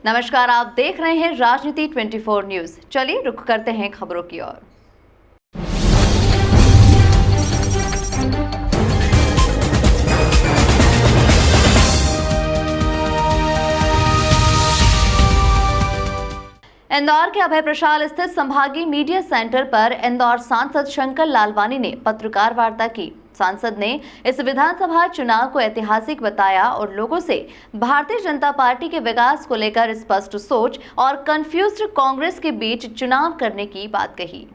नमस्कार, आप देख रहे हैं राजनीति 24 न्यूज। चलिए रुक करते हैं खबरों की ओर। इंदौर के अभय प्रशाल स्थित संभागीय मीडिया सेंटर पर इंदौर सांसद शंकर लालवानी ने पत्रकार वार्ता की। सांसद ने इस विधानसभा चुनाव को ऐतिहासिक बताया और लोगों से भारतीय जनता पार्टी के विकास को लेकर स्पष्ट सोच और कंफ्यूज्ड कांग्रेस के बीच चुनाव करने की बात कही।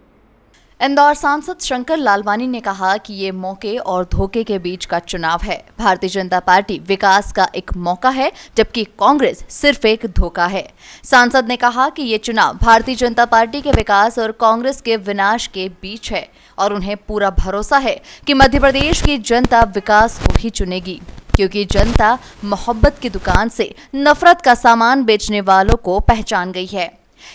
इंदौर सांसद शंकर लालवानी ने कहा कि ये मौके और धोखे के बीच का चुनाव है। भारतीय जनता पार्टी विकास का एक मौका है, जबकि कांग्रेस सिर्फ एक धोखा है। सांसद ने कहा कि ये चुनाव भारतीय जनता पार्टी के विकास और कांग्रेस के विनाश के बीच है और उन्हें पूरा भरोसा है कि मध्य प्रदेश की जनता विकास को ही चुनेगी, क्योंकि जनता मोहब्बत की दुकान से नफरत का सामान बेचने वालों को पहचान गई है।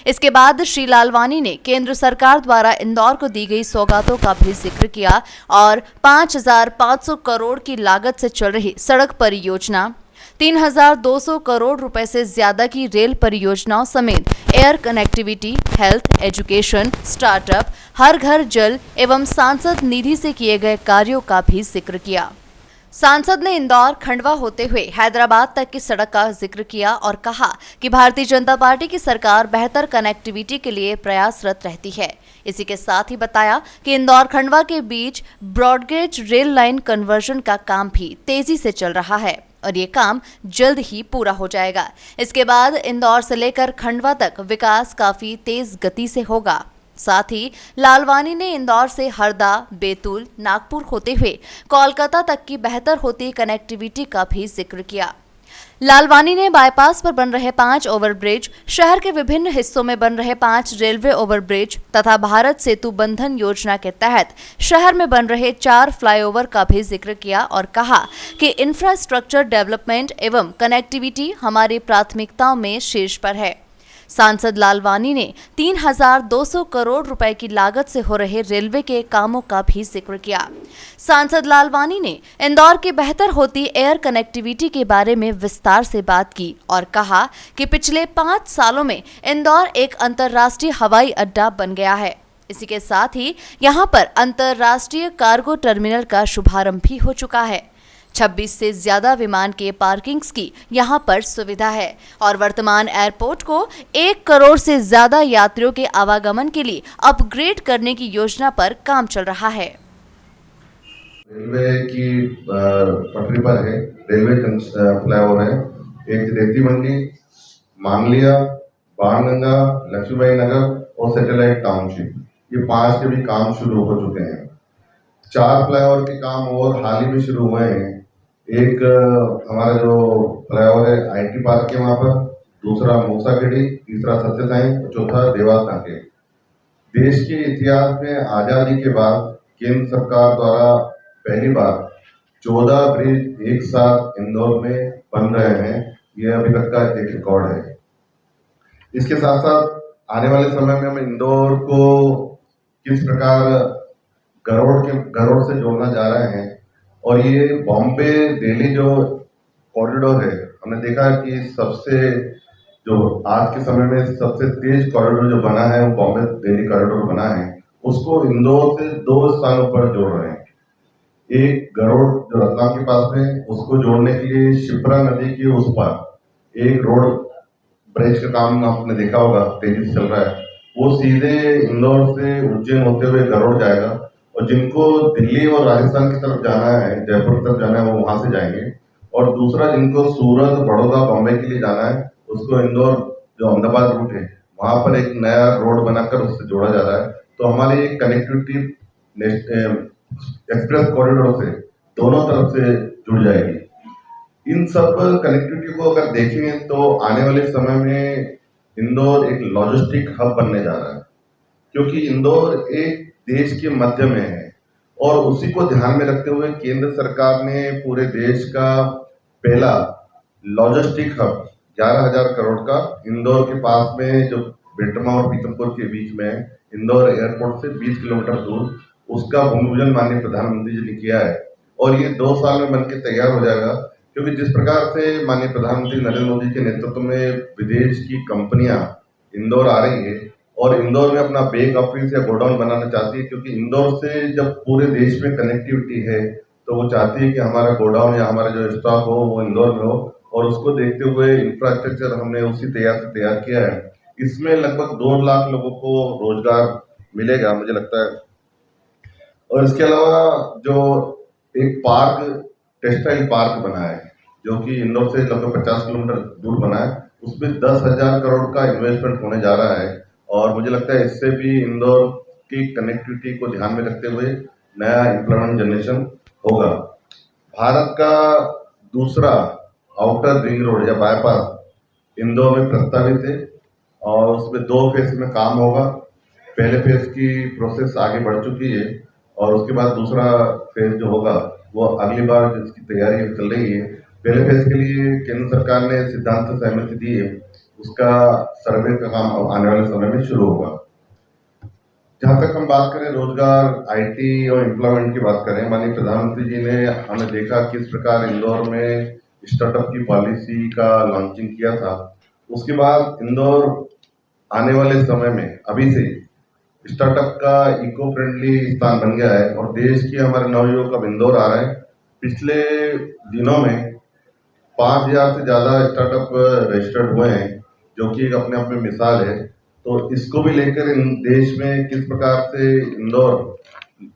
इसके बाद श्री लालवानी ने केंद्र सरकार द्वारा इंदौर को दी गई सौगातों का भी जिक्र किया और 5,500 करोड़ की लागत से चल रही सड़क परियोजना, 3,200 करोड़ रुपए से ज्यादा की रेल परियोजनाओं समेत air connectivity, health, education, startup, हर घर जल एवं सांसद निधि से किए गए कार्यों का भी जिक्र किया। सांसद ने इंदौर खंडवा होते हुए हैदराबाद तक की सड़क का जिक्र किया और कहा कि भारतीय जनता पार्टी की सरकार बेहतर कनेक्टिविटी के लिए प्रयासरत रहती है। इसी के साथ ही बताया कि इंदौर खंडवा के बीच ब्रॉडगेज रेल लाइन कन्वर्जन का काम भी तेजी से चल रहा है और ये काम जल्द ही पूरा हो जाएगा। इसके बाद इंदौर से लेकर खंडवा तक विकास काफी तेज गति से होगा। साथ ही लालवानी ने इंदौर से हरदा, बैतूल, नागपुर होते हुए कोलकाता तक की बेहतर होती कनेक्टिविटी का भी जिक्र किया। लालवानी ने बाईपास पर बन रहे 5 ओवरब्रिज, शहर के विभिन्न हिस्सों में बन रहे 5 रेलवे ओवरब्रिज तथा भारत सेतु बंधन योजना के तहत शहर में बन रहे 4 फ्लाईओवर का भी जिक्र किया और कहा कि इंफ्रास्ट्रक्चर डेवलपमेंट एवं कनेक्टिविटी हमारी प्राथमिकताओं में शीर्ष पर है। सांसद लालवानी ने 3,200 करोड़ रुपए की लागत से हो रहे रेलवे के कामों का भी जिक्र किया। सांसद लालवानी ने इंदौर की बेहतर होती एयर कनेक्टिविटी के बारे में विस्तार से बात की और कहा कि पिछले 5 सालों में इंदौर एक अंतर्राष्ट्रीय हवाई अड्डा बन गया है। इसी के साथ ही यहां पर अंतर्राष्ट्रीय कार्गो टर्मिनल का शुभारंभ भी हो चुका है। 26 से ज्यादा विमान के पार्किंग्स की यहां पर सुविधा है और वर्तमान एयरपोर्ट को 1 करोड़ से ज्यादा यात्रियों के आवागमन के लिए अपग्रेड करने की योजना पर काम चल रहा है। रेलवे की पटरी पर है, रेलवे फ्लाईओवर है। एक रेती मंडी, मांगलिया, बाणगंगा, लक्ष्मीबाई नगर और सैटेलाइट टाउनशिप, ये 5 के भी काम शुरू हो चुके हैं। 4 फ्लाईओवर के काम और हाल ही में शुरू हुए हैं। एक हमारा जो फ्लाईओवर है आईटी पार्क के वहां पर, दूसरा मूसागढ़ी, तीसरा सत्य साई और चौथा देवास नाके। देश के इतिहास में आजादी के बाद केंद्र सरकार द्वारा पहली बार 14 ब्रिज एक साथ इंदौर में बन रहे हैं। यह अभी तक का एक रिकॉर्ड है। इसके साथ साथ आने वाले समय में हम इंदौर को किस प्रकार गरुड़ से जोड़ना जा रहे हैं और ये बॉम्बे दिल्ली जो कॉरिडोर है, हमने देखा कि सबसे जो आज के समय में सबसे तेज कॉरिडोर जो बना है वो बॉम्बे दिल्ली कॉरिडोर बना है। उसको इंदौर से 2 स्थानों पर जोड़ रहे हैं। एक गरुड़ जो रतलाम के पास में, उसको जोड़ने के लिए शिप्रा नदी के उस पार एक रोड ब्रिज का काम आपने देखा होगा, तेजी से चल रहा है। वो सीधे इंदौर से उज्जैन होते हुए गरुड़ जाएगा और जिनको दिल्ली और राजस्थान की तरफ जाना है, जयपुर की तरफ जाना है, वो वहां से जाएंगे। और दूसरा जिनको सूरत, बड़ौदा, बॉम्बे के लिए जाना है, उसको इंदौर जो अहमदाबाद रूट है वहां पर एक नया रोड बनाकर उससे जोड़ा जा रहा है। तो हमारी एक कनेक्टिविटी एक्सप्रेस कॉरिडोर से दोनों तरफ से जुड़ जाएगी। इन सब कनेक्टिविटी को अगर देखेंगे तो आने वाले समय में इंदौर एक लॉजिस्टिक हब बनने जा रहा है, क्योंकि इंदौर एक देश के मध्य में है और उसी को ध्यान में रखते हुए केंद्र सरकार ने पूरे देश का पहला लॉजिस्टिक हब 11,000 करोड़ का इंदौर के पास में जो बेटमा और पीतमपुर के बीच में इंदौर एयरपोर्ट से 20 किलोमीटर दूर, उसका भूमि पूजन माननीय प्रधानमंत्री जी ने किया है और ये 2 साल में बनके तैयार हो जाएगा। क्योंकि जिस प्रकार से माननीय प्रधानमंत्री नरेंद्र मोदी के नेतृत्व में विदेश की कंपनियां इंदौर आ रही है और इंदौर में अपना बैक ऑफिस या गोडाउन बनाना चाहती है, क्योंकि इंदौर से जब पूरे देश में कनेक्टिविटी है तो वो चाहती है कि हमारा गोडाउन या हमारा जो स्टॉक हो वो इंदौर में हो, और उसको देखते हुए इंफ्रास्ट्रक्चर हमने उसी तैयार किया है। इसमें लगभग 2 लाख लोगों को रोजगार मिलेगा मुझे लगता है। और इसके अलावा जो एक पार्क, टेक्सटाइल पार्क बना है जो कि इंदौर से लगभग 50 किलोमीटर दूर बना है, उसमें 10,000 करोड़ का इन्वेस्टमेंट होने जा रहा है, और मुझे लगता है इससे भी इंदौर की कनेक्टिविटी को ध्यान में रखते हुए नया एम्प्लॉयमेंट जनरेशन होगा। भारत का दूसरा आउटर रिंग रोड या बाईपास इंदौर में प्रस्तावित है और उसमें 2 फेज में काम होगा। पहले फेज की प्रोसेस आगे बढ़ चुकी है और उसके बाद दूसरा फेज जो होगा वो अगली बार जिसकी तैयारी चल रही है। पहले फेज के लिए केंद्र सरकार ने सिद्धांत सहमति दी है, उसका सर्वे का काम अब आने वाले समय में शुरू होगा। जहां तक हम बात करें रोजगार, आईटी और एम्प्लॉयमेंट की बात करें, माननीय प्रधानमंत्री जी ने हमें देखा किस प्रकार इंदौर में स्टार्टअप की पॉलिसी का लॉन्चिंग किया था। उसके बाद इंदौर आने वाले समय में अभी से स्टार्टअप का इको फ्रेंडली स्थान बन गया है और देश के हमारे नवयुवक अब इंदौर आ रहे हैं। पिछले दिनों में 5,000 से ज्यादा स्टार्टअप रजिस्टर्ड हुए हैं, जो कि एक अपने आप में मिसाल है। तो इसको भी लेकर इन देश में किस प्रकार से इंदौर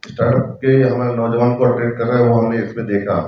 स्टार्टअप के हमारे नौजवान को अट्रैक्ट कर रहा है वो हमने इसमें देखा।